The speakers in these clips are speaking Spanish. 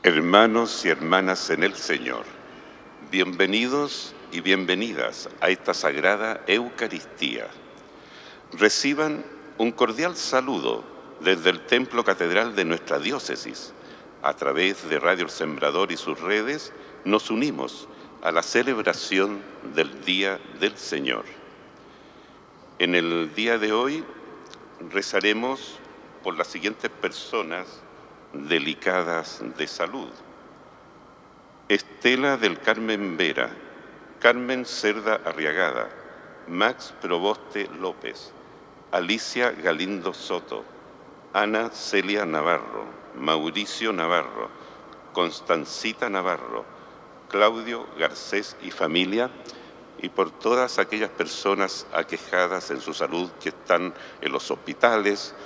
Hermanos y hermanas en el Señor, bienvenidos y bienvenidas a esta sagrada Eucaristía. Reciban un cordial saludo desde el Templo Catedral de nuestra diócesis. A través de Radio El Sembrador y sus redes, nos unimos a la celebración del Día del Señor. En el día de hoy rezaremos por las siguientes personas delicadas de salud: Estela del Carmen Vera, Carmen Cerda Arriagada, Max Proboste López, Alicia Galindo Soto, Ana Celia Navarro, Mauricio Navarro, Constancita Navarro, Claudio Garcés y familia, y por todas aquellas personas aquejadas en su salud que están en los hospitales,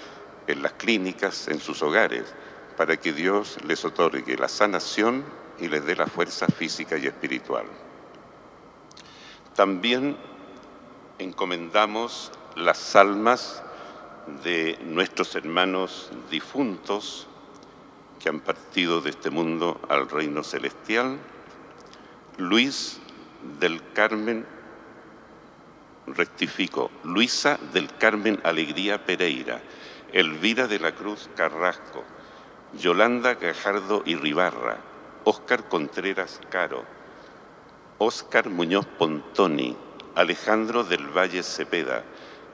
en las clínicas, en sus hogares, para que Dios les otorgue la sanación y les dé la fuerza física y espiritual. También encomendamos las almas de nuestros hermanos difuntos que han partido de este mundo al reino celestial. Luisa del Carmen Alegría Pereira, Elvira de la Cruz Carrasco, Yolanda Gajardo Irribarra, Óscar Contreras Caro, Óscar Muñoz Pontoni, Alejandro del Valle Cepeda,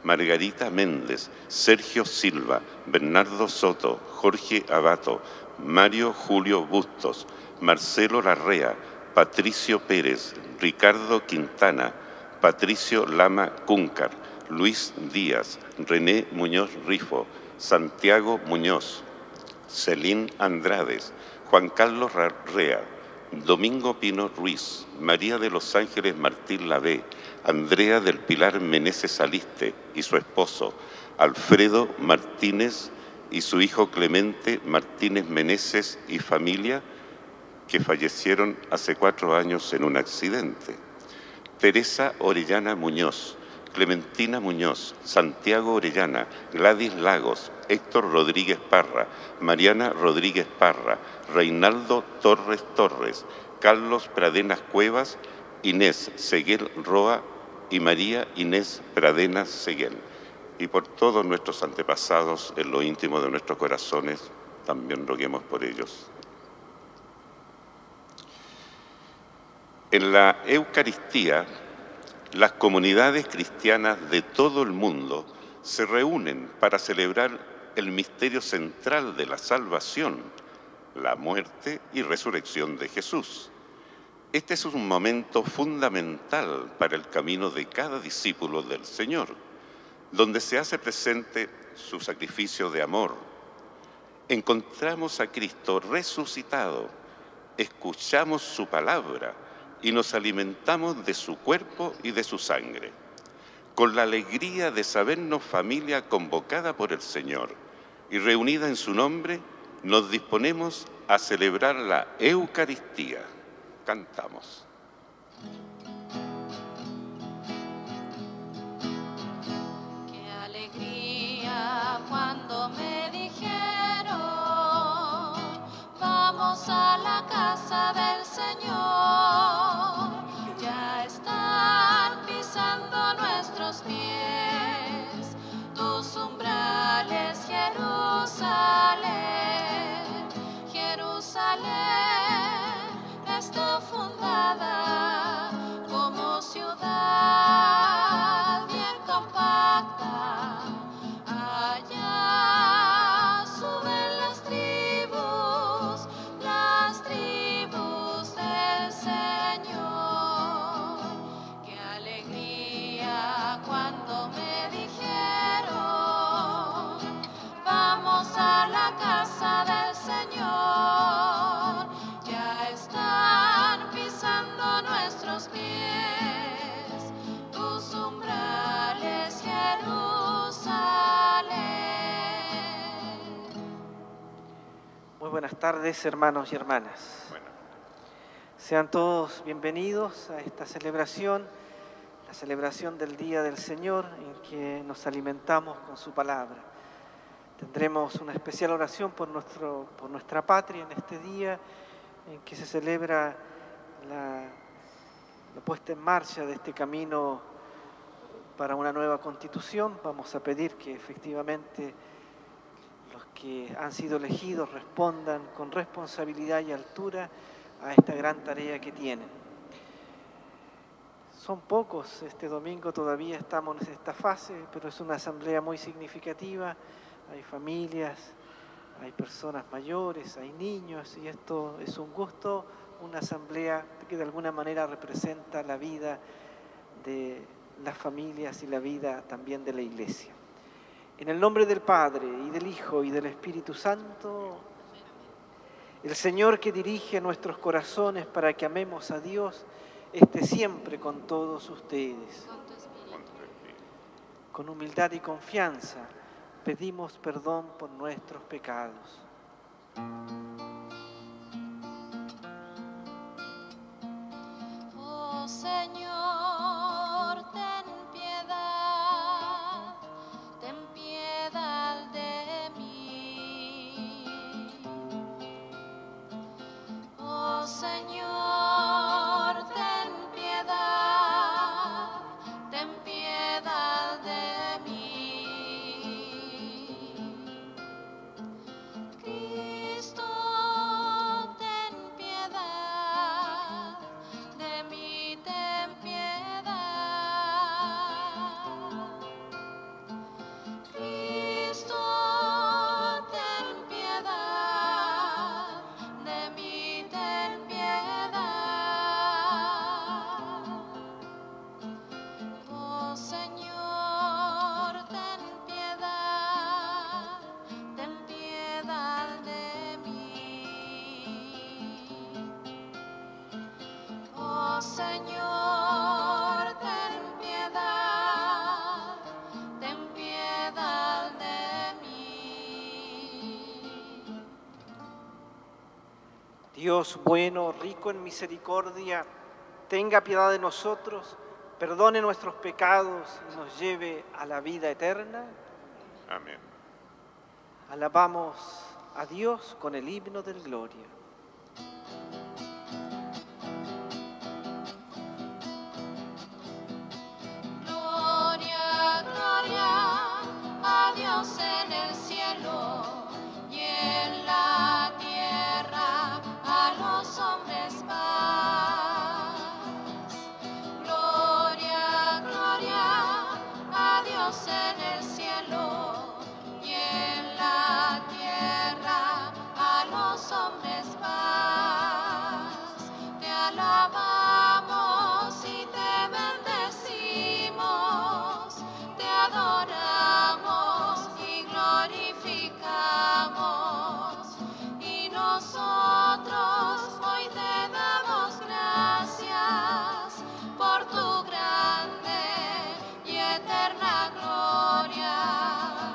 Margarita Méndez, Sergio Silva, Bernardo Soto, Jorge Abato, Mario Julio Bustos, Marcelo Larrea, Patricio Pérez, Ricardo Quintana, Patricio Lama Cúncar, Luis Díaz, René Muñoz Rifo, Santiago Muñoz, Celín Andrades, Juan Carlos Rea, Domingo Pino Ruiz, María de los Ángeles Martín Lavé, Andrea del Pilar Meneses Aliste y su esposo, Alfredo Martínez y su hijo Clemente Martínez Meneses y familia, que fallecieron hace 4 años en un accidente. Teresa Orellana Muñoz, Clementina Muñoz, Santiago Orellana, Gladys Lagos, Héctor Rodríguez Parra, Mariana Rodríguez Parra, Reinaldo Torres Torres, Carlos Pradenas Cuevas, Inés Seguel Roa y María Inés Pradenas Seguel. Y por todos nuestros antepasados, en lo íntimo de nuestros corazones, también roguemos por ellos. En la Eucaristía, las comunidades cristianas de todo el mundo se reúnen para celebrar el misterio central de la salvación, la muerte y resurrección de Jesús. Este es un momento fundamental para el camino de cada discípulo del Señor, donde se hace presente su sacrificio de amor. Encontramos a Cristo resucitado, escuchamos su palabra y nos alimentamos de su cuerpo y de su sangre. Con la alegría de sabernos familia convocada por el Señor y reunida en su nombre, nos disponemos a celebrar la Eucaristía. Cantamos. Qué alegría cuando me dijeron, vamos a la casa del Señor. Ya están pisando nuestros pies tus umbrales, Jerusalén. Jerusalén está fundada como ciudad bien compacta. Allá suben las tribus del Señor. Qué alegría cuando me dijeron, vamos a la casa del Señor. Ya están pisando nuestros pies tus umbrales, Jerusalén. Muy buenas tardes, hermanos y hermanas. Bueno. Sean todos bienvenidos a esta celebración, la celebración del Día del Señor, en que nos alimentamos con su palabra. Tendremos una especial oración por nuestra patria en este día en que se celebra la puesta en marcha de este camino para una nueva constitución. Vamos a pedir que efectivamente los que han sido elegidos respondan con responsabilidad y altura a esta gran tarea que tienen. Son pocos, este domingo todavía estamos en esta fase, pero es una asamblea muy significativa. Hay familias, hay personas mayores, hay niños, y esto es un gusto, una asamblea que de alguna manera representa la vida de las familias y la vida también de la Iglesia. En el nombre del Padre, y del Hijo, y del Espíritu Santo, el Señor que dirige nuestros corazones para que amemos a Dios, esté siempre con todos ustedes. Con humildad y confianza pedimos perdón por nuestros pecados. Oh Señor, ten piedad de mí. Oh Señor, ten piedad de mí. Cristo, ten piedad de mí, ten piedad. Cristo, ten piedad de mí, ten piedad. Oh Señor, ten piedad de mí. Oh Señor, ten piedad de mí. Dios bueno, rico en misericordia, tenga piedad de nosotros, perdone nuestros pecados y nos lleve a la vida eterna. Amén. Alabamos a Dios con el himno del Gloria. Gloria, gloria a Dios en el cielo y en la tierra a los hombres paz. Gloria, gloria a Dios en el cielo y en la tierra a los hombres paz. Te alabamos y te bendecimos, te adoramos y glorificamos. Y nosotros hoy te damos gracias por tu grande y eterna gloria.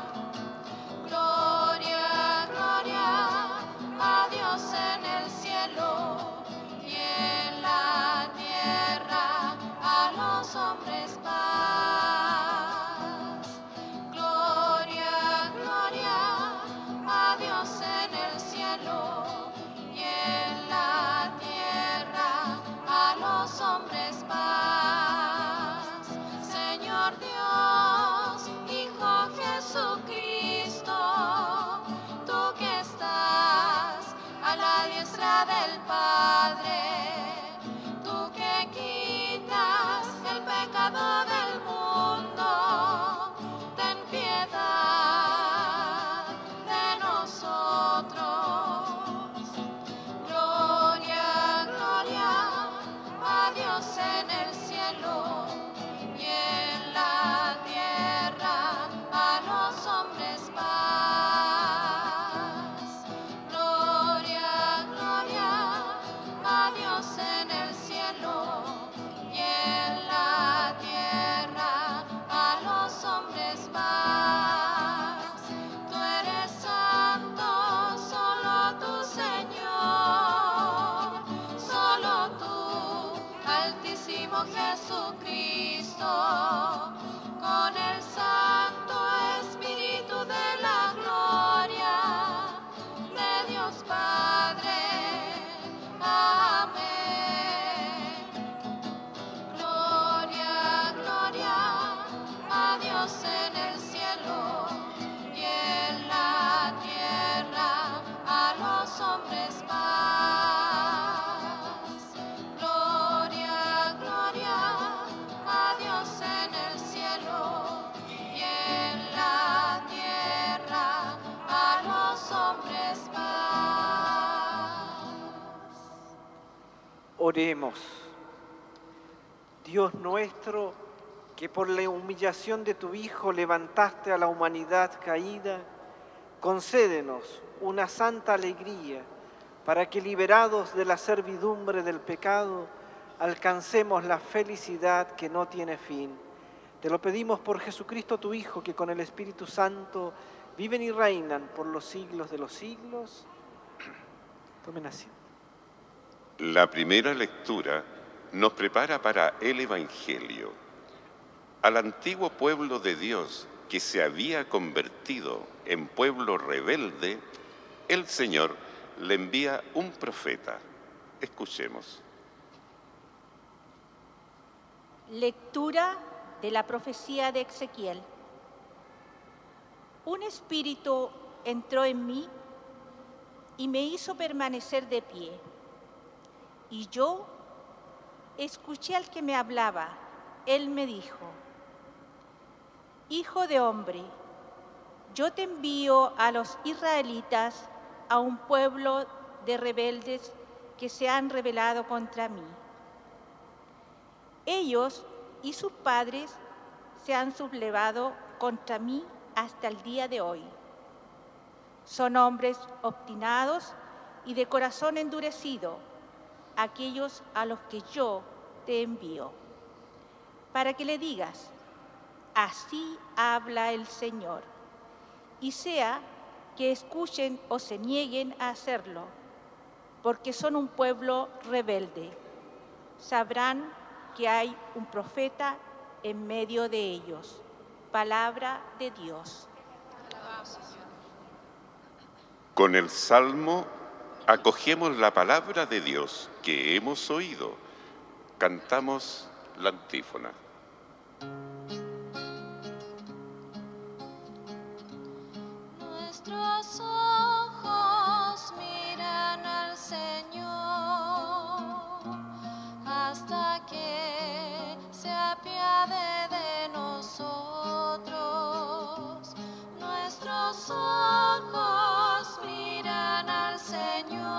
Oremos. Dios nuestro, que por la humillación de tu Hijo levantaste a la humanidad caída, concédenos una santa alegría para que, liberados de la servidumbre del pecado, alcancemos la felicidad que no tiene fin. Te lo pedimos por Jesucristo tu Hijo, que con el Espíritu Santo viven y reinan por los siglos de los siglos. Tomen asiento. La primera lectura nos prepara para el Evangelio. Al antiguo pueblo de Dios, que se había convertido en pueblo rebelde, el Señor le envía un profeta. Escuchemos. Lectura de la profecía de Ezequiel. Un espíritu entró en mí y me hizo permanecer de pie. Y yo escuché al que me hablaba. Él me dijo: Hijo de hombre, yo te envío a los israelitas, a un pueblo de rebeldes que se han rebelado contra mí. Ellos y sus padres se han sublevado contra mí hasta el día de hoy. Son hombres obstinados y de corazón endurecido, aquellos a los que yo te envío, para que le digas: así habla el Señor, y sea que escuchen o se nieguen a hacerlo, porque son un pueblo rebelde. Sabrán que hay un profeta en medio de ellos. Palabra de Dios. Con el Salmo acogemos la palabra de Dios que hemos oído. Cantamos la antífona. Nuestros ojos miran al Señor hasta que se apiade de nosotros. Nuestros ojos miran al Señor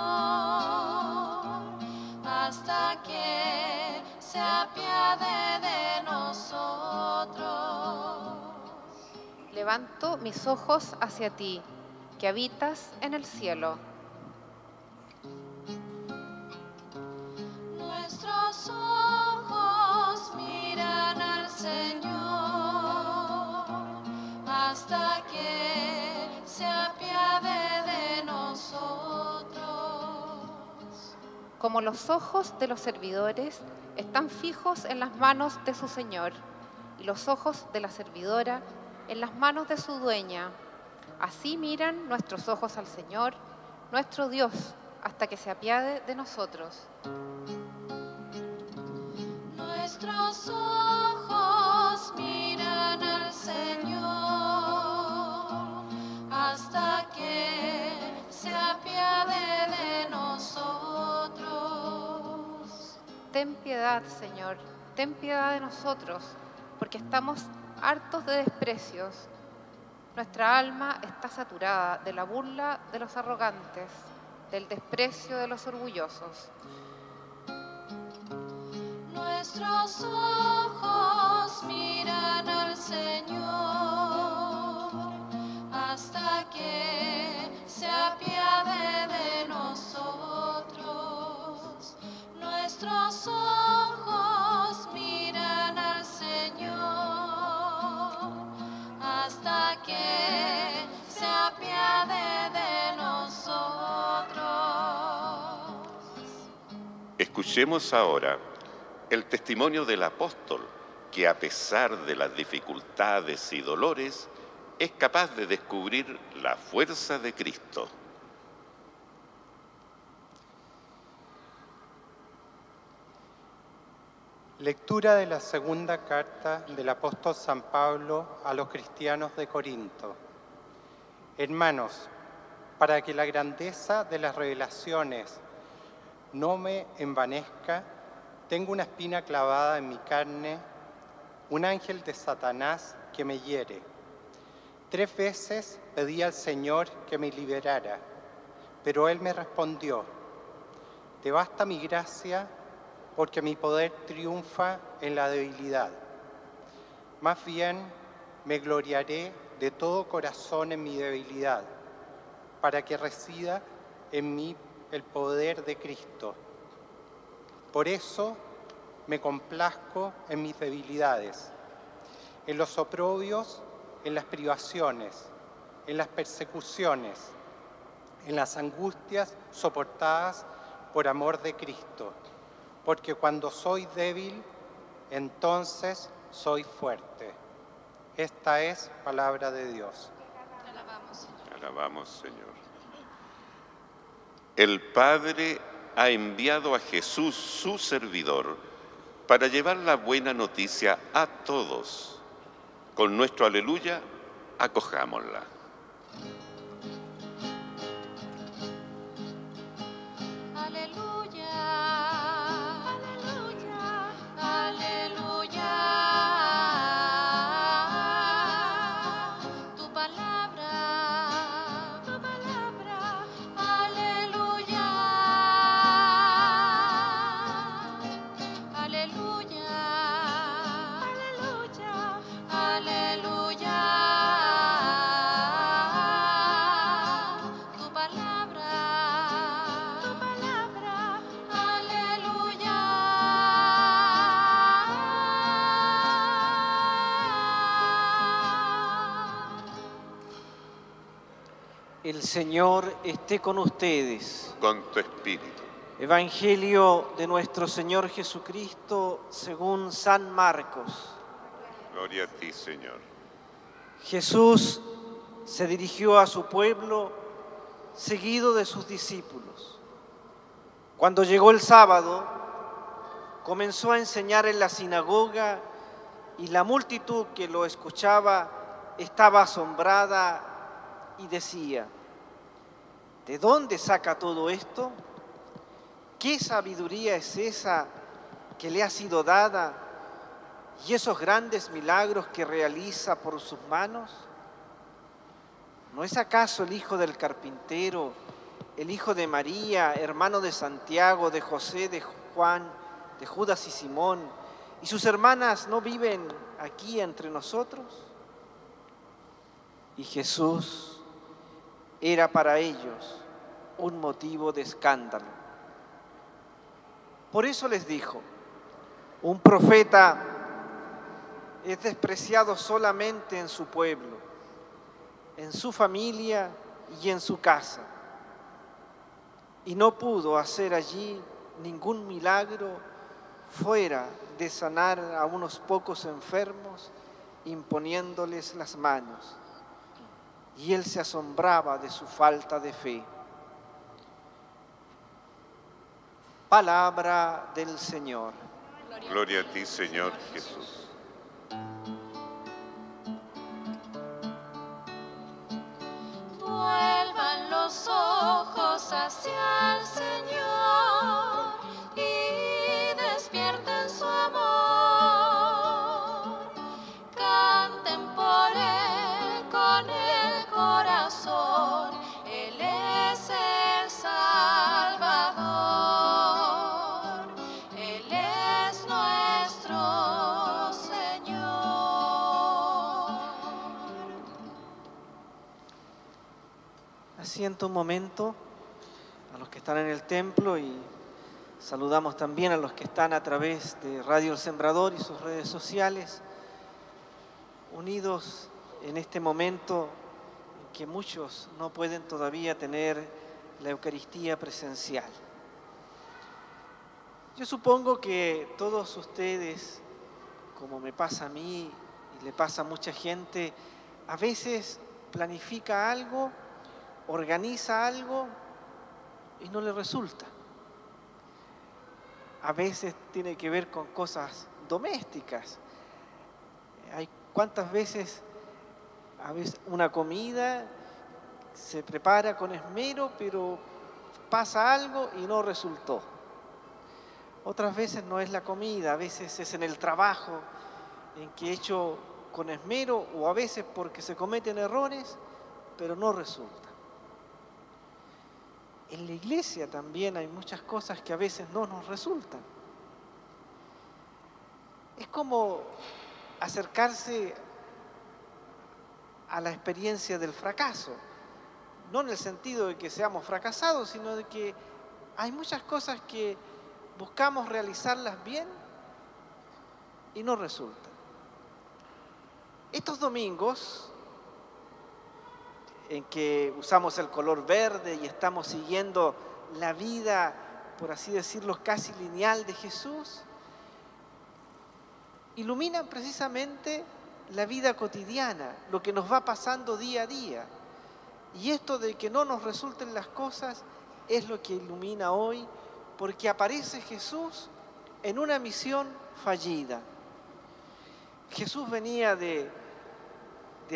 hasta que se apiade de nosotros. Levanto mis ojos hacia ti, que habitas en el cielo. Nuestros ojos miran al Señor hasta que se apiade de nosotros. Como los ojos de los servidores están fijos en las manos de su Señor, y los ojos de la servidora en las manos de su dueña, así miran nuestros ojos al Señor, nuestro Dios, hasta que se apiade de nosotros. Nuestros ojos miran al Señor hasta que se apiade de nosotros. Ten piedad, Señor, ten piedad de nosotros, porque estamos hartos de desprecios. Nuestra alma está saturada de la burla de los arrogantes, del desprecio de los orgullosos. Nuestros ojos miran al Señor hasta que se apiade de nosotros. Nuestros ojos miran al Señor hasta que se apiade de nosotros. Escuchemos ahora el testimonio del apóstol, que a pesar de las dificultades y dolores, es capaz de descubrir la fuerza de Cristo. Lectura de la segunda carta del apóstol San Pablo a los cristianos de Corinto. Hermanos, para que la grandeza de las revelaciones no me envanezca, tengo una espina clavada en mi carne, un ángel de Satanás que me hiere. 3 veces pedí al Señor que me liberara, pero Él me respondió: te basta mi gracia, porque mi poder triunfa en la debilidad. Más bien me gloriaré de todo corazón en mi debilidad, para que resida en mí el poder de Cristo. Por eso me complazco en mis debilidades, en los oprobios, en las privaciones, en las persecuciones, en las angustias soportadas por amor de Cristo, porque cuando soy débil, entonces soy fuerte. Esta es palabra de Dios. Alabamos, Señor. El Padre ha enviado a Jesús, su servidor, para llevar la buena noticia a todos. Con nuestro aleluya, acojámosla. Aleluya, aleluya, aleluya. Tu palabra, aleluya, aleluya, aleluya, aleluya. Tu palabra, aleluya. El Señor esté con ustedes. Con tu espíritu. Evangelio de nuestro Señor Jesucristo según San Marcos. Gloria a ti, Señor. Jesús se dirigió a su pueblo seguido de sus discípulos. Cuando llegó el sábado, comenzó a enseñar en la sinagoga y la multitud que lo escuchaba estaba asombrada y decía: ¿de dónde saca todo esto? ¿Qué sabiduría es esa que le ha sido dada y esos grandes milagros que realiza por sus manos? ¿No es acaso el hijo del carpintero, el hijo de María, hermano de Santiago, de José, de Juan, de Judas y Simón, y sus hermanas no viven aquí entre nosotros? Y Jesús era para ellos un motivo de escándalo. Por eso les dijo: un profeta es despreciado solamente en su pueblo, en su familia y en su casa. Y no pudo hacer allí ningún milagro fuera de sanar a unos pocos enfermos imponiéndoles las manos. Y él se asombraba de su falta de fe. Palabra del Señor. Gloria a ti, Señor Jesús. Vuelvan los ojos hacia el Señor y despierten su amor. Canten por Él con el corazón. Él es el Salvador. Él es nuestro Señor. Asienta un momento a los que están en el templo y saludamos también a los que están a través de Radio El Sembrador y sus redes sociales, unidos en este momento en que muchos no pueden todavía tener la Eucaristía presencial. Yo supongo que todos ustedes, como me pasa a mí y le pasa a mucha gente, a veces planifica algo, organiza algo y no le resulta. A veces tiene que ver con cosas domésticas. ¿Cuántas veces una comida se prepara con esmero, pero pasa algo y no resultó? Otras veces no es la comida, a veces es en el trabajo, en que he hecho con esmero, o a veces porque se cometen errores, pero no resulta. En la iglesia también hay muchas cosas que a veces no nos resultan. es como acercarse a la experiencia del fracaso. No en el sentido de que seamos fracasados, sino de que hay muchas cosas que buscamos realizarlas bien y no resultan. Estos domingos en que usamos el color verde y estamos siguiendo la vida, por así decirlo, casi lineal de Jesús, iluminan precisamente la vida cotidiana, lo que nos va pasando día a día. Y esto de que no nos resulten las cosas es lo que ilumina hoy, porque aparece Jesús en una misión fallida. Jesús venía de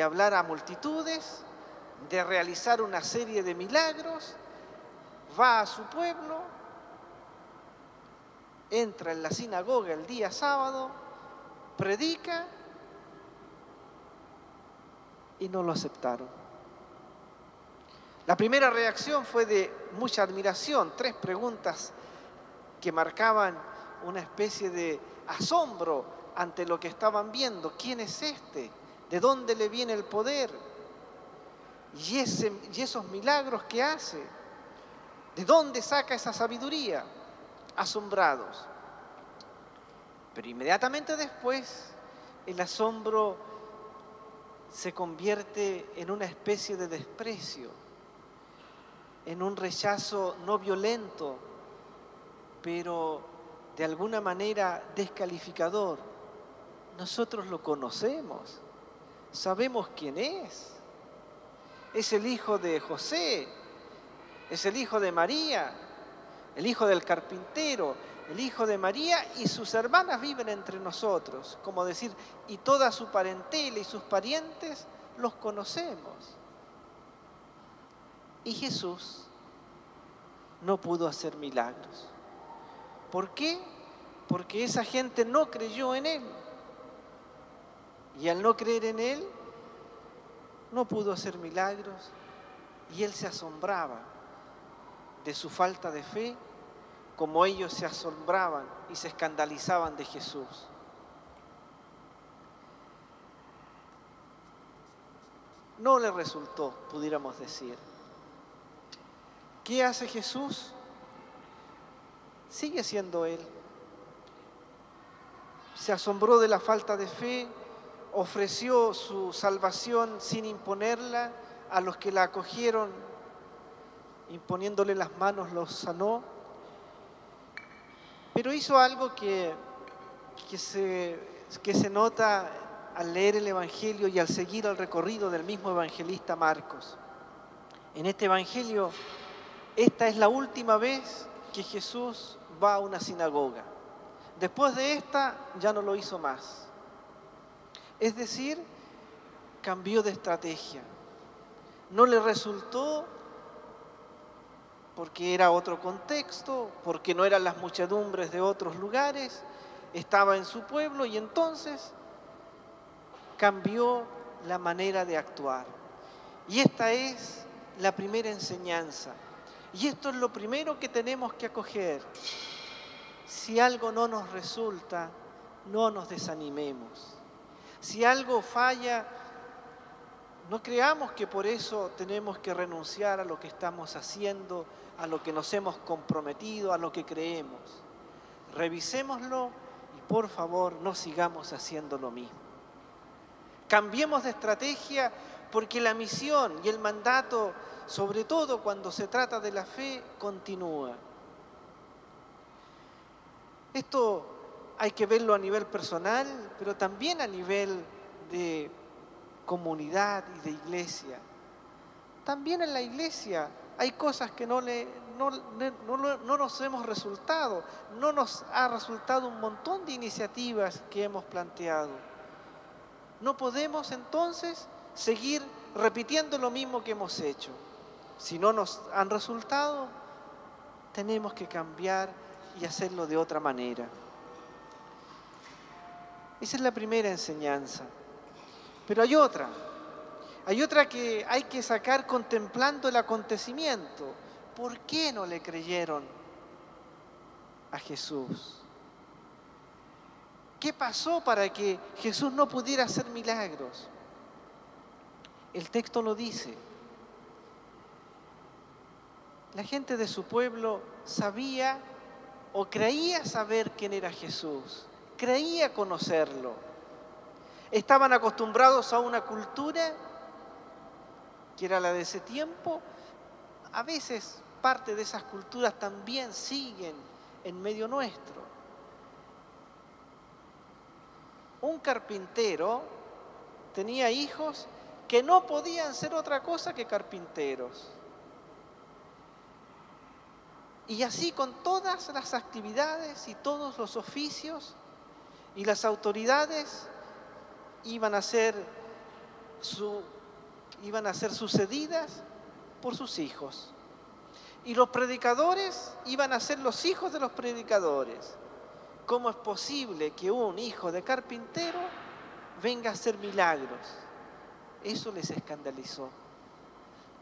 hablar a multitudes, de realizar una serie de milagros, va a su pueblo, entra en la sinagoga el día sábado, predica y no lo aceptaron. La primera reacción fue de mucha admiración, 3 preguntas que marcaban una especie de asombro ante lo que estaban viendo. ¿Quién es este? ¿De dónde le viene el poder? Y esos milagros que hace, ¿de dónde saca esa sabiduría? Asombrados. Pero inmediatamente después el asombro se convierte en una especie de desprecio, en un rechazo no violento, pero de alguna manera descalificador. Nosotros lo conocemos, sabemos quién es. Es el hijo de José, es el hijo de María, el hijo del carpintero, el hijo de María, y sus hermanas viven entre nosotros. Como decir, y toda su parentela y sus parientes los conocemos. Y Jesús no pudo hacer milagros. ¿Por qué? Porque esa gente no creyó en Él. Y al no creer en Él, no pudo hacer milagros. Y Él se asombraba de su falta de fe, como ellos se asombraban y se escandalizaban de Jesús. No le resultó, pudiéramos decir. ¿Qué hace Jesús? Sigue siendo Él. Se asombró de la falta de fe, ofreció su salvación sin imponerla a los que la acogieron, imponiéndole las manos los sanó. Pero hizo algo que se nota al leer el Evangelio y al seguir el recorrido del mismo evangelista Marcos. En este Evangelio, esta es la última vez que Jesús va a una sinagoga. Después de esta, ya no lo hizo más. Es decir, cambió de estrategia. No le resultó porque era otro contexto, porque no eran las muchedumbres de otros lugares, estaba en su pueblo y entonces cambió la manera de actuar. Y esta es la primera enseñanza. Y esto es lo primero que tenemos que acoger. Si algo no nos resulta, no nos desanimemos. Si algo falla, no creamos que por eso tenemos que renunciar a lo que estamos haciendo, a lo que nos hemos comprometido, a lo que creemos. Revisémoslo y por favor no sigamos haciendo lo mismo. Cambiemos de estrategia porque la misión y el mandato, sobre todo cuando se trata de la fe, continúa. Esto hay que verlo a nivel personal, pero también a nivel de comunidad y de iglesia. También en la iglesia hay cosas que no nos hemos resultado. No nos ha resultado un montón de iniciativas que hemos planteado. No podemos entonces seguir repitiendo lo mismo que hemos hecho. Si no nos han resultado, tenemos que cambiar y hacerlo de otra manera. Esa es la primera enseñanza. Pero hay otra que hay que sacar contemplando el acontecimiento. ¿Por qué no le creyeron a Jesús? ¿Qué pasó para que Jesús no pudiera hacer milagros? El texto lo dice. La gente de su pueblo sabía o creía saber quién era Jesús, creía conocerlo. Estaban acostumbrados a una cultura que era la de ese tiempo. A veces parte de esas culturas también siguen en medio nuestro. Un carpintero tenía hijos que no podían ser otra cosa que carpinteros. Y así con todas las actividades y todos los oficios, y las autoridades iban a ser sucedidas por sus hijos. Y los predicadores iban a ser los hijos de los predicadores. ¿Cómo es posible que un hijo de carpintero venga a hacer milagros? Eso les escandalizó.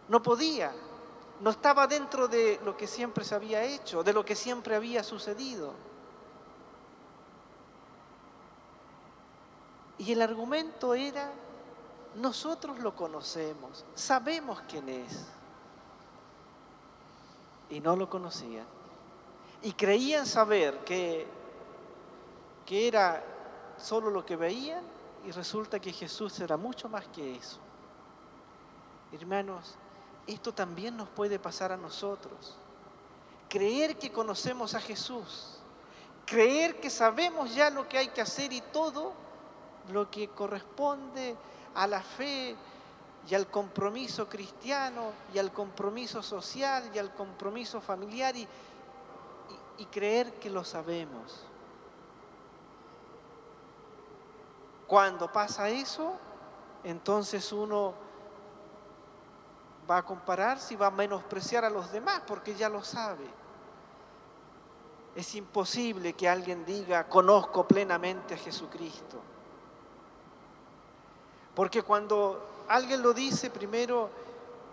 No podía, no estaba dentro de lo que siempre se había hecho, de lo que siempre había sucedido. Y el argumento era, nosotros lo conocemos, sabemos quién es. Y no lo conocían. Y creían saber que era solo lo que veían, y resulta que Jesús era mucho más que eso. Hermanos, esto también nos puede pasar a nosotros. Creer que conocemos a Jesús, creer que sabemos ya lo que hay que hacer y todo lo que corresponde a la fe y al compromiso cristiano y al compromiso social y al compromiso familiar y creer que lo sabemos. Cuando pasa eso, entonces uno va a compararse y va a menospreciar a los demás porque ya lo sabe. Es imposible que alguien diga, conozco plenamente a Jesucristo. Porque cuando alguien lo dice, primero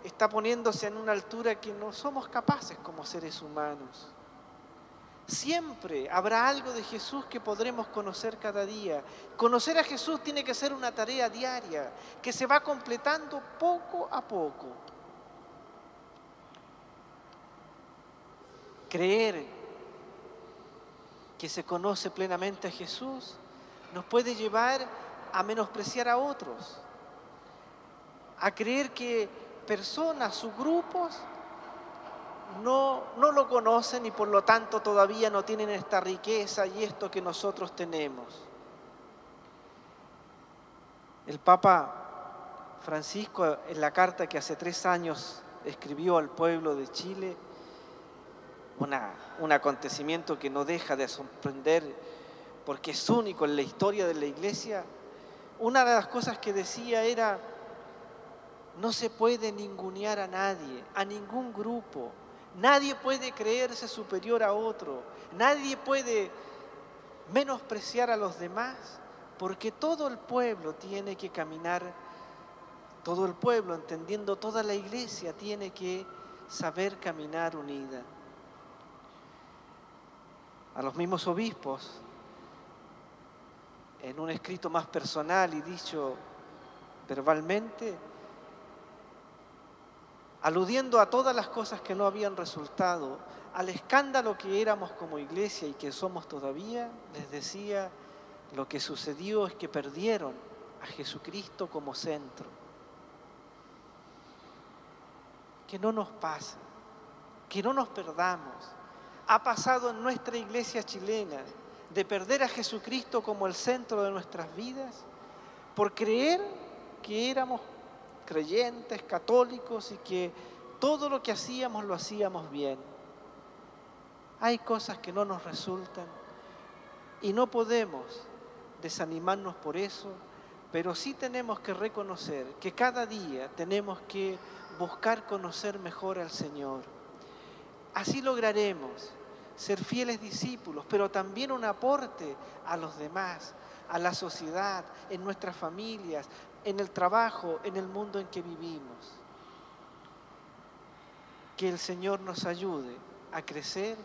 está poniéndose en una altura que no somos capaces como seres humanos. Siempre habrá algo de Jesús que podremos conocer cada día. Conocer a Jesús tiene que ser una tarea diaria, que se va completando poco a poco. Creer que se conoce plenamente a Jesús nos puede llevar a menospreciar a otros, a creer que personas o grupos no lo conocen y por lo tanto todavía no tienen esta riqueza y esto que nosotros tenemos. El Papa Francisco, en la carta que hace 3 años escribió al pueblo de Chile, un acontecimiento que no deja de sorprender porque es único en la historia de la Iglesia, una de las cosas que decía era, no se puede ningunear a nadie, a ningún grupo. Nadie puede creerse superior a otro, nadie puede menospreciar a los demás, porque todo el pueblo tiene que caminar, todo el pueblo, entendiendo toda la Iglesia, tiene que saber caminar unida. A los mismos obispos, en un escrito más personal y dicho verbalmente, aludiendo a todas las cosas que no habían resultado, al escándalo que éramos como iglesia y que somos todavía, les decía, lo que sucedió es que perdieron a Jesucristo como centro. Que no nos pase, que no nos perdamos. Ha pasado en nuestra iglesia chilena de perder a Jesucristo como el centro de nuestras vidas por creer que éramos creyentes, católicos y que todo lo que hacíamos lo hacíamos bien. Hay cosas que no nos resultan y no podemos desanimarnos por eso, pero sí tenemos que reconocer que cada día tenemos que buscar conocer mejor al Señor. Así lograremos ser fieles discípulos, pero también un aporte a los demás, a la sociedad, en nuestras familias, en el trabajo, en el mundo en que vivimos. Que el Señor nos ayude a crecer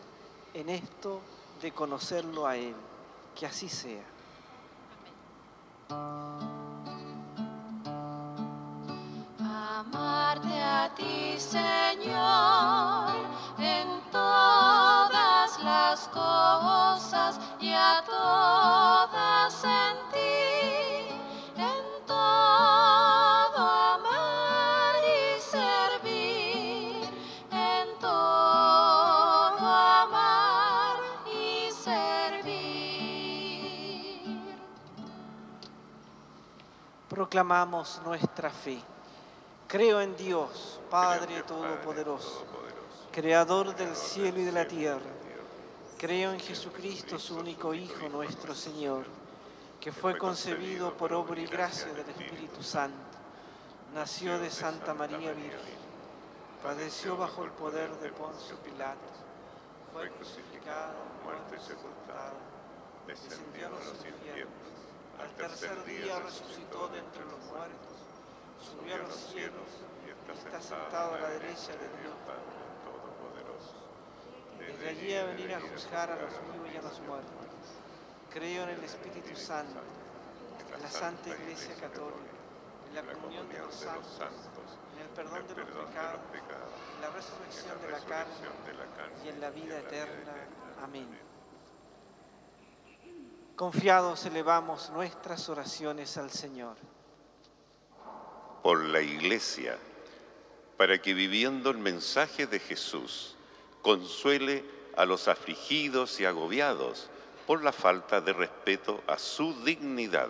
en esto de conocerlo a Él. Que así sea. Amarte a ti, Señor, en todas las cosas y a todas en ti, en todo amar y servir, en todo amar y servir. Proclamamos nuestra fe. Creo en Dios, Padre Todopoderoso, Creador del cielo y de la tierra. Creo en Jesucristo, su único Hijo, nuestro Señor, que fue concebido por obra y gracia del Espíritu Santo. Nació de Santa María Virgen. Padeció bajo el poder de Poncio Pilato. Fue crucificado, muerto y sepultado. Descendió a los infiernos. Al tercer día resucitó de entre los muertos. Subió a los cielos y está sentado a la derecha de Dios Todopoderoso. Desde allí a venir a juzgar a los vivos y a los muertos. Creo en el Espíritu Santo, en la Santa Iglesia Católica, en la comunión de los santos, en el perdón de los pecados, en la resurrección de la carne y en la vida eterna. Amén. Confiados elevamos nuestras oraciones al Señor. Por la Iglesia, para que viviendo el mensaje de Jesús, consuele a los afligidos y agobiados por la falta de respeto a su dignidad.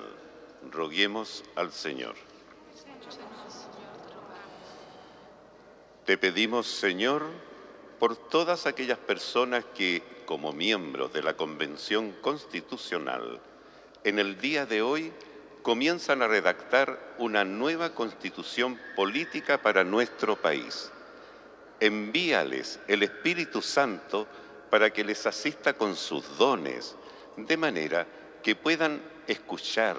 Roguemos al Señor. Te pedimos, Señor, por todas aquellas personas que, como miembros de la Convención Constitucional, en el día de hoy comienzan a redactar una nueva constitución política para nuestro país. Envíales el Espíritu Santo para que les asista con sus dones, de manera que puedan escuchar,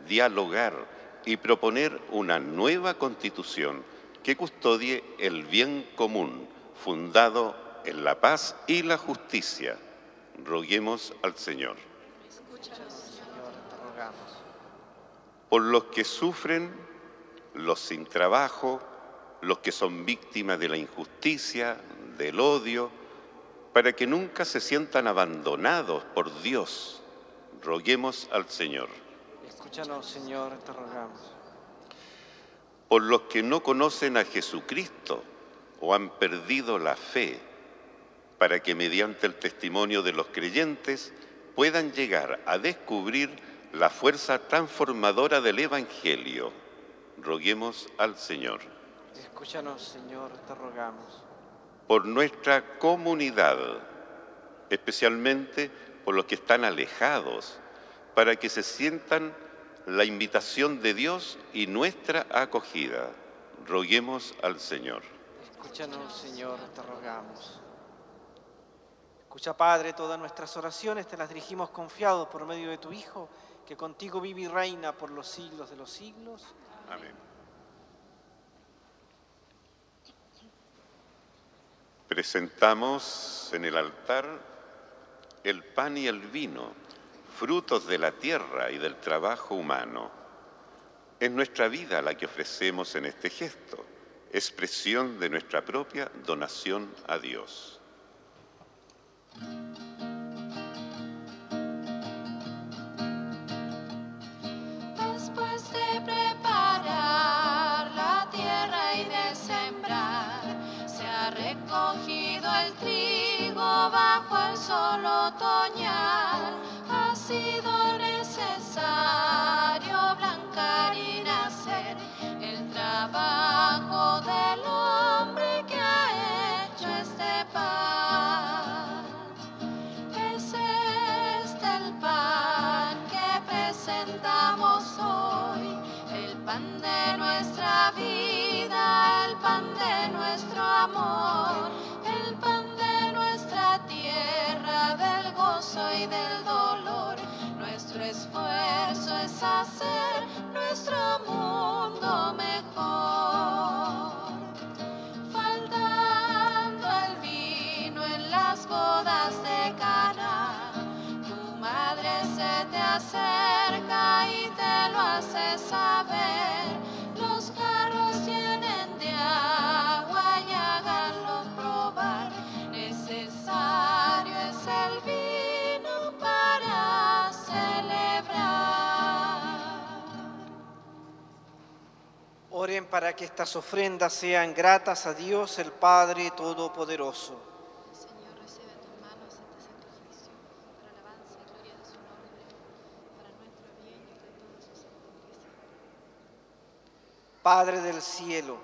dialogar y proponer una nueva constitución que custodie el bien común, fundado en la paz y la justicia. Roguemos al Señor. Escúchanos, Señor, te rogamos. Por los que sufren, los sin trabajo, los que son víctimas de la injusticia, del odio, para que nunca se sientan abandonados por Dios. Roguemos al Señor. Escúchanos, Señor, te rogamos. Por los que no conocen a Jesucristo o han perdido la fe, para que mediante el testimonio de los creyentes puedan llegar a descubrir la fuerza transformadora del Evangelio. Roguemos al Señor. Escúchanos, Señor, te rogamos. Por nuestra comunidad, especialmente por los que están alejados, para que se sientan la invitación de Dios y nuestra acogida. Roguemos al Señor. Escúchanos, Señor, te rogamos. Escucha, Padre, todas nuestras oraciones te las dirigimos confiados por medio de tu Hijo, que contigo vive y reina por los siglos de los siglos. Amén. Presentamos en el altar el pan y el vino, frutos de la tierra y del trabajo humano. Es nuestra vida la que ofrecemos en este gesto, expresión de nuestra propia donación a Dios. Después de preparar la tierra y de sembrar, se ha recogido el trigo bajo el sol otoñal. Ha sido necesario blancar y nacer el trabajo del hombre que ha hecho este pan. Es este el pan que presentamos hoy, el pan de nuestra vida, el pan de nuestro amor, el pan de nuestra tierra, del gozo y del dolor. Nuestro esfuerzo es hacer nuestro mundo mejor. Faltando el vino en las bodas de Caná, tu madre se te acerca y te lo para que estas ofrendas sean gratas a Dios el Padre Todopoderoso. Señor, recibe en tus manos este sacrificio, para alabanza y gloria de su nombre, para nuestro bien y el de todos sus santos cristianos. Padre del cielo,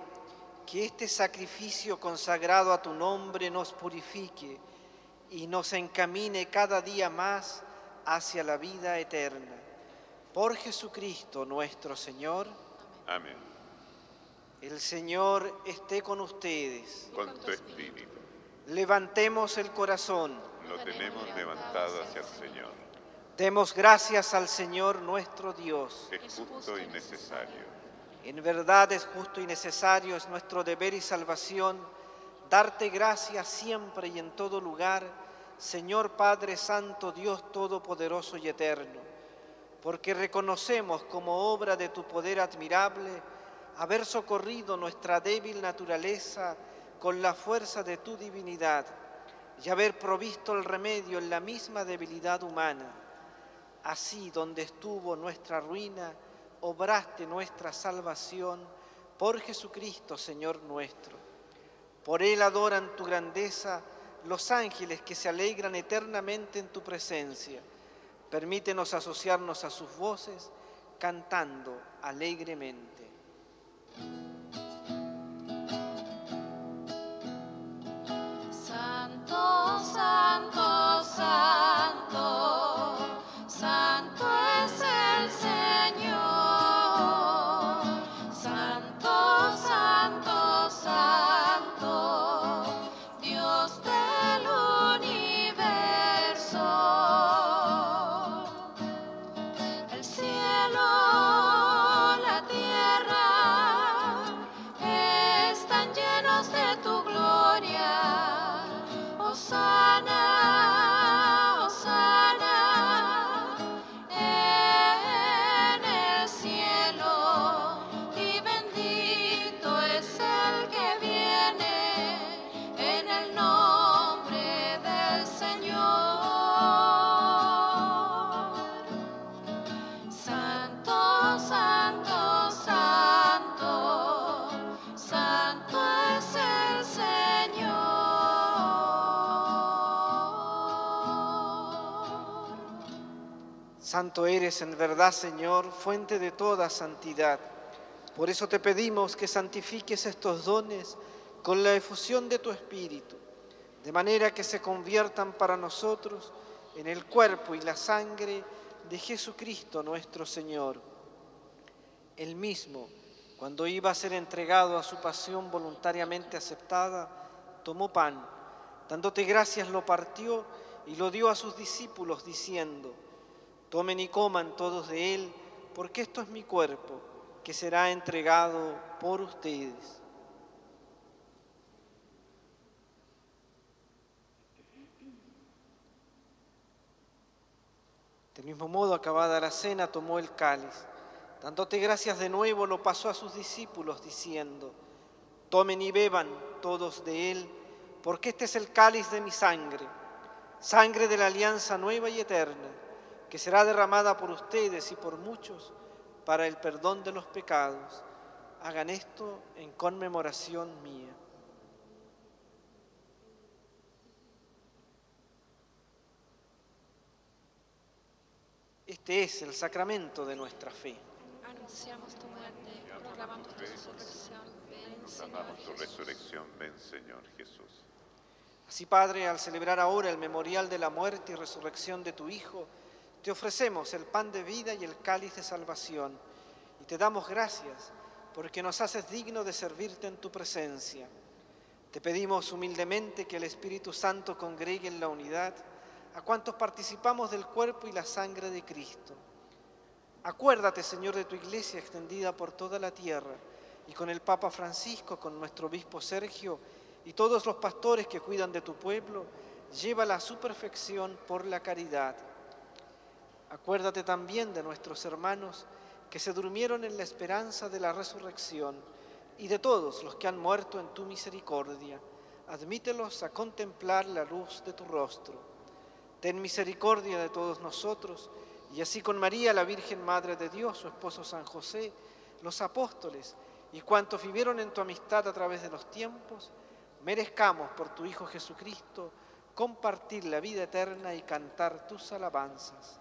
que este sacrificio consagrado a tu nombre nos purifique y nos encamine cada día más hacia la vida eterna. Por Jesucristo nuestro Señor. Amén. El Señor esté con ustedes. Con tu espíritu. Levantemos el corazón. Lo tenemos levantado hacia el Señor. Demos gracias al Señor nuestro Dios. Es justo y necesario. En verdad es justo y necesario, es nuestro deber y salvación, darte gracias siempre y en todo lugar, Señor Padre Santo, Dios Todopoderoso y Eterno, porque reconocemos como obra de tu poder admirable haber socorrido nuestra débil naturaleza con la fuerza de tu divinidad y haber provisto el remedio en la misma debilidad humana. Así, donde estuvo nuestra ruina, obraste nuestra salvación por Jesucristo, Señor nuestro. Por Él adoran tu grandeza los ángeles que se alegran eternamente en tu presencia. Permítenos asociarnos a sus voces, cantando alegremente. Santo, santo, santo, santo es el Señor. Santo, santo, santo, Dios del universo. El cielo, la tierra, están llenos de tu gloria. Hosana, Hosana, en el cielo, y bendito es el que viene en el nombre del Señor. Santo, santo, santo, santo es el Señor. Santo eres en verdad, Señor, fuente de toda santidad. Por eso te pedimos que santifiques estos dones con la efusión de tu Espíritu, de manera que se conviertan para nosotros en el cuerpo y la sangre de Jesucristo nuestro Señor. Él mismo, cuando iba a ser entregado a su pasión voluntariamente aceptada, tomó pan, dándote gracias lo partió y lo dio a sus discípulos diciendo: tomen y coman todos de él, porque esto es mi cuerpo, que será entregado por ustedes. Del mismo modo, acabada la cena, tomó el cáliz. Dándote gracias de nuevo, lo pasó a sus discípulos, diciendo: tomen y beban todos de él, porque este es el cáliz de mi sangre, sangre de la alianza nueva y eterna, que será derramada por ustedes y por muchos para el perdón de los pecados. Hagan esto en conmemoración mía. Este es el sacramento de nuestra fe. Anunciamos tu muerte, proclamamos tu resurrección. Ven, Proclamamos tu Señor Jesús. resurrección, ven Señor Jesús. Así, Padre, al celebrar ahora el memorial de la muerte y resurrección de tu Hijo, te ofrecemos el pan de vida y el cáliz de salvación, y te damos gracias porque nos haces digno de servirte en tu presencia. Te pedimos humildemente que el Espíritu Santo congregue en la unidad a cuantos participamos del cuerpo y la sangre de Cristo. Acuérdate, Señor, de tu Iglesia extendida por toda la tierra, y con el Papa Francisco, con nuestro obispo Sergio y todos los pastores que cuidan de tu pueblo, llévala a su perfección por la caridad. Acuérdate también de nuestros hermanos que se durmieron en la esperanza de la resurrección y de todos los que han muerto en tu misericordia. Admítelos a contemplar la luz de tu rostro. Ten misericordia de todos nosotros, y así con María, la Virgen Madre de Dios, su esposo San José, los apóstoles y cuantos vivieron en tu amistad a través de los tiempos, merezcamos por tu Hijo Jesucristo compartir la vida eterna y cantar tus alabanzas.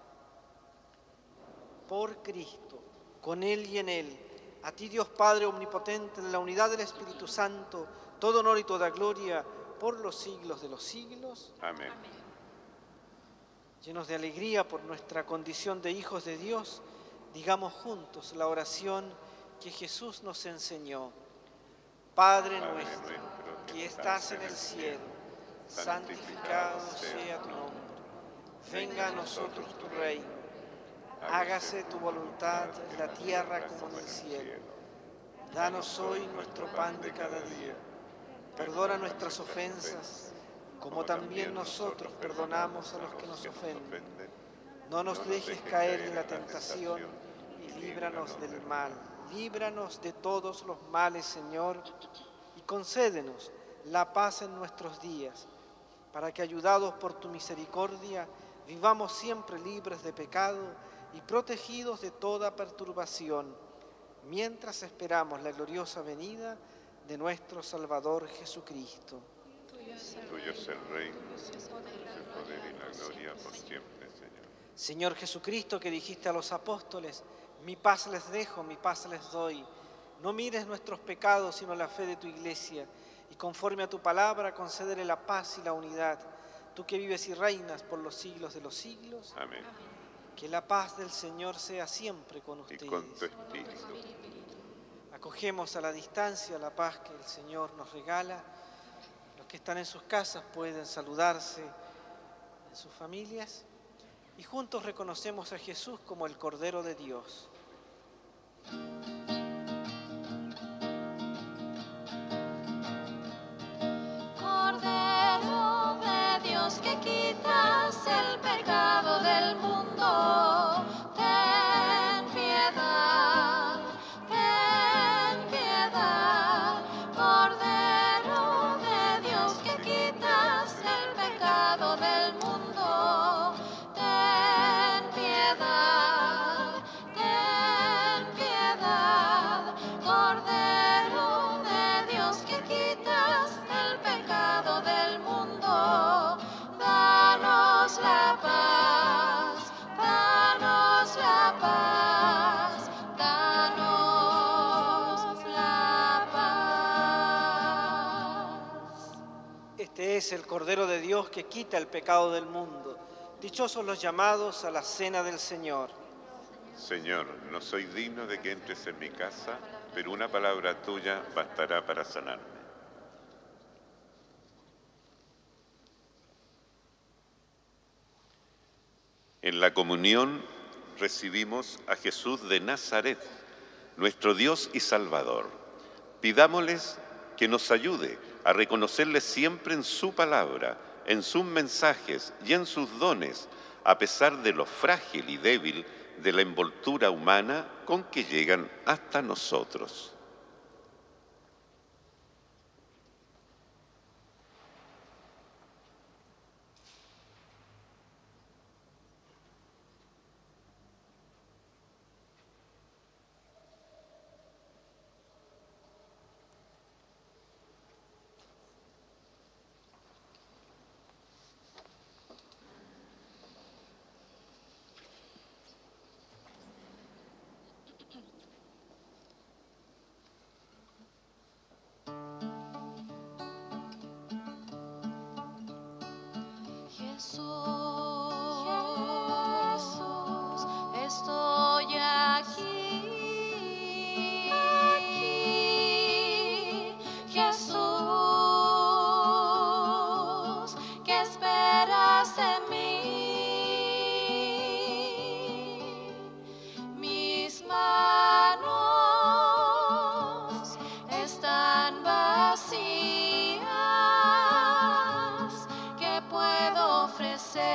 Por Cristo, con Él y en Él, a ti Dios Padre Omnipotente, en la unidad del Espíritu Santo, todo honor y toda gloria por los siglos de los siglos. Amén. Llenos de alegría por nuestra condición de hijos de Dios, digamos juntos la oración que Jesús nos enseñó. Padre nuestro, que estás en el cielo, santificado sea tu nombre. Venga a nosotros tu reino. Hágase tu voluntad en la tierra como en el cielo. Danos hoy nuestro pan de cada día. Perdona nuestras ofensas, como también nosotros perdonamos a los que nos ofenden. No nos dejes caer en la tentación y líbranos del mal. Líbranos de todos los males, Señor, y concédenos la paz en nuestros días, para que, ayudados por tu misericordia, vivamos siempre libres de pecado y protegidos de toda perturbación, mientras esperamos la gloriosa venida de nuestro Salvador Jesucristo. Tuyo es el reino, el poder y la gloria por siempre, Señor. Señor Jesucristo, que dijiste a los apóstoles, mi paz les dejo, mi paz les doy. No mires nuestros pecados, sino la fe de tu Iglesia, y conforme a tu palabra, concédele la paz y la unidad. Tú que vives y reinas por los siglos de los siglos. Amén. Que la paz del Señor sea siempre con ustedes. Y con tu espíritu. Acogemos a la distancia la paz que el Señor nos regala. Los que están en sus casas pueden saludarse en sus familias. Y juntos reconocemos a Jesús como el Cordero de Dios. Cordero de Dios, que quitas el pecado del mundo, ten piedad, ten piedad. Cordero de Dios, que quitas el pecado del mundo, ten piedad, ten piedad. Cordero de Dios, que quitas el pecado del mundo, danos la paz, danos la paz, danos la paz. Este es el Cordero de Dios que quita el pecado del mundo. Dichosos los llamados a la cena del Señor. Señor, no soy digno de que entres en mi casa, pero una palabra tuya bastará para sanarme. En la comunión recibimos a Jesús de Nazaret, nuestro Dios y Salvador. Pidámosles que nos ayude a reconocerle siempre en su palabra, en sus mensajes y en sus dones, a pesar de lo frágil y débil de la envoltura humana con que llegan hasta nosotros. Jesús, estoy aquí, aquí. Jesús, ¿qué esperas de mí? Mis manos están vacías. ¿Qué puedo ofrecer?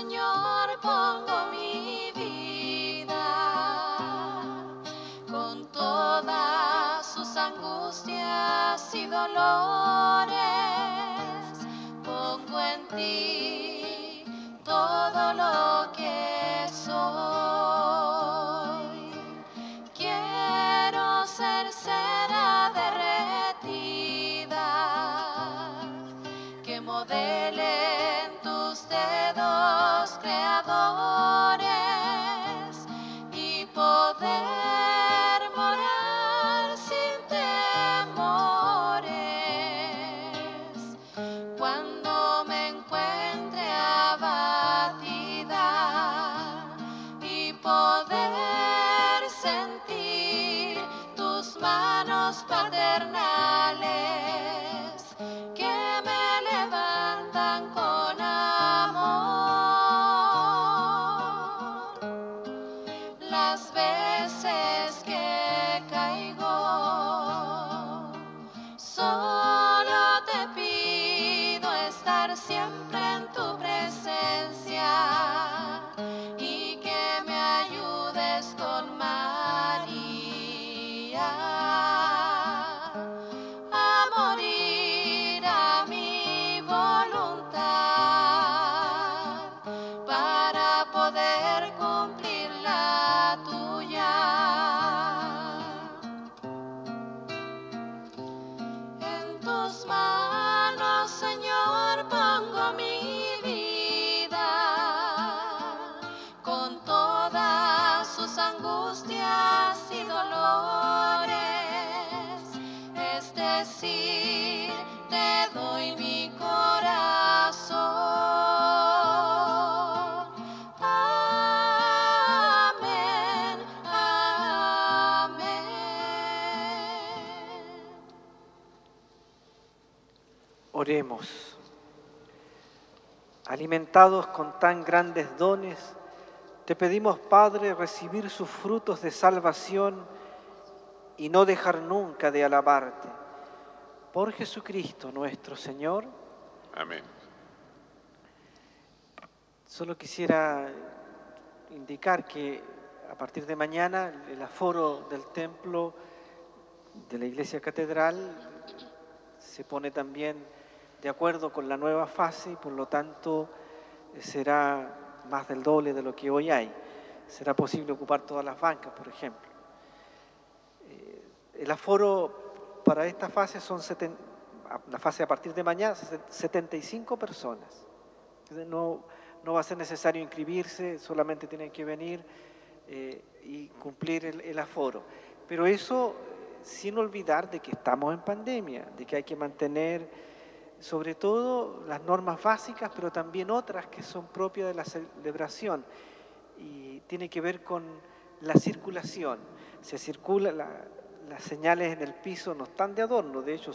Señor, pongo mi vida, con todas sus angustias y dolores, pongo en ti todo lo que soy. Quiero ser cera derretida, que modelen tus dedos creadores y poder morar sin temores. Cuando me encuentre abatida y poder sentir tus manos paternales que me levantan con amor. Las veces que caigo, solo te pido estar siempre en tu presencia y que me ayudes con María a morir a mi voluntad para poder cumplir la tuya. En tus manos, Señor, pongo mi vida, con todas sus angustias y dolores. Es decir, te doy mi corazón. Amén, amén. Oremos. Alimentados con tan grandes dones, te pedimos, Padre, recibir sus frutos de salvación y no dejar nunca de alabarte. Por Jesucristo nuestro Señor. Amén. Solo quisiera indicar que a partir de mañana el aforo del templo de la Iglesia Catedral se pone también de acuerdo con la nueva fase y por lo tanto será más del doble de lo que hoy hay. Será posible ocupar todas las bancas, por ejemplo. El aforo para esta fase son la fase a partir de mañana, 75 personas. No va a ser necesario inscribirse, solamente tienen que venir y cumplir el aforo. Pero eso sin olvidar de que estamos en pandemia, de que hay que mantener sobre todo las normas básicas, pero también otras que son propias de la celebración y tiene que ver con la circulación. Se circula, las señales en el piso no están de adorno, de hecho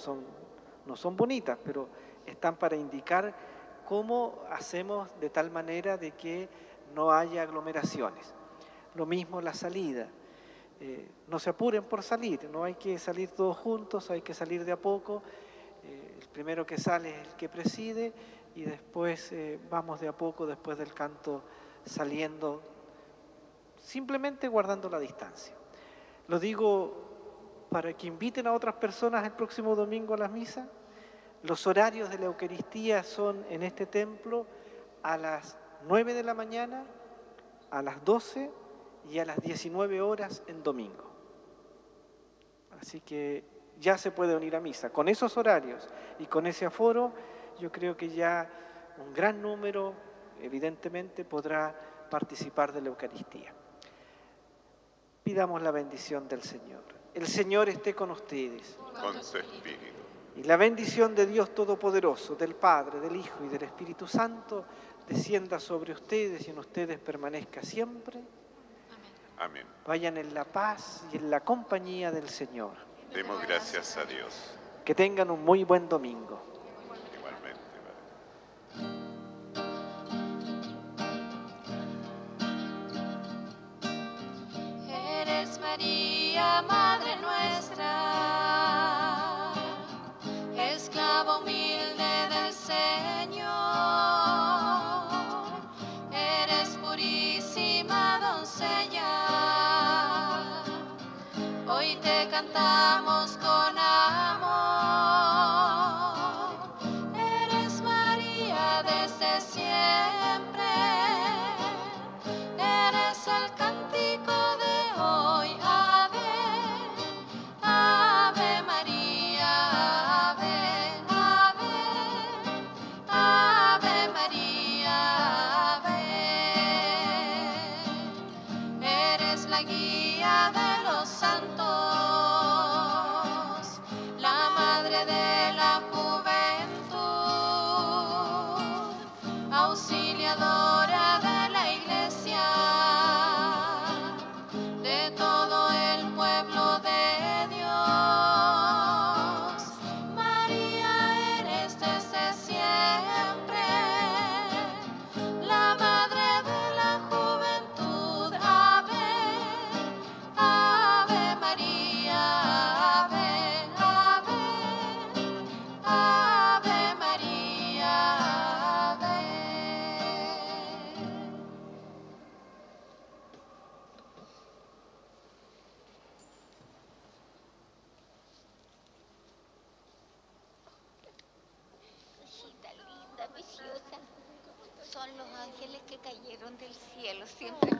no son bonitas, pero están para indicar cómo hacemos de tal manera de que no haya aglomeraciones. Lo mismo la salida. No se apuren por salir, no hay que salir todos juntos, hay que salir de a poco. El primero que sale es el que preside y después vamos de a poco, después del canto, saliendo, simplemente guardando la distancia. Lo digo para que inviten a otras personas el próximo domingo a la misa. Los horarios de la Eucaristía son en este templo a las 9 de la mañana, a las 12 y a las 19 horas en domingo. Así que ya se puede unir a misa. Con esos horarios y con ese aforo, yo creo que ya un gran número, evidentemente, podrá participar de la Eucaristía. Pidamos la bendición del Señor. El Señor esté con ustedes. Con su espíritu. Y la bendición de Dios Todopoderoso, del Padre, del Hijo y del Espíritu Santo, descienda sobre ustedes y en ustedes permanezca siempre. Amén. Vayan en la paz y en la compañía del Señor. Demos gracias a Dios. Que tengan un muy buen domingo. Igualmente. Eres María, Madre nuestra, esclava humilde del Señor. hoy te cantamos con amor. Eres María desde siempre, eres el cántico de hoy. Ave, Ave María, ave, ave, Ave María, ave. Eres la guía de los santos, la madre de la juventud, auxiliadora de la iglesia, de todo el pueblo de Dios. María, eres desde siempre la madre de la juventud. Ave, Ave María, ave, ave, Ave María, ave. Cosita linda, preciosa. Son los ángeles que cayeron del cielo, siempre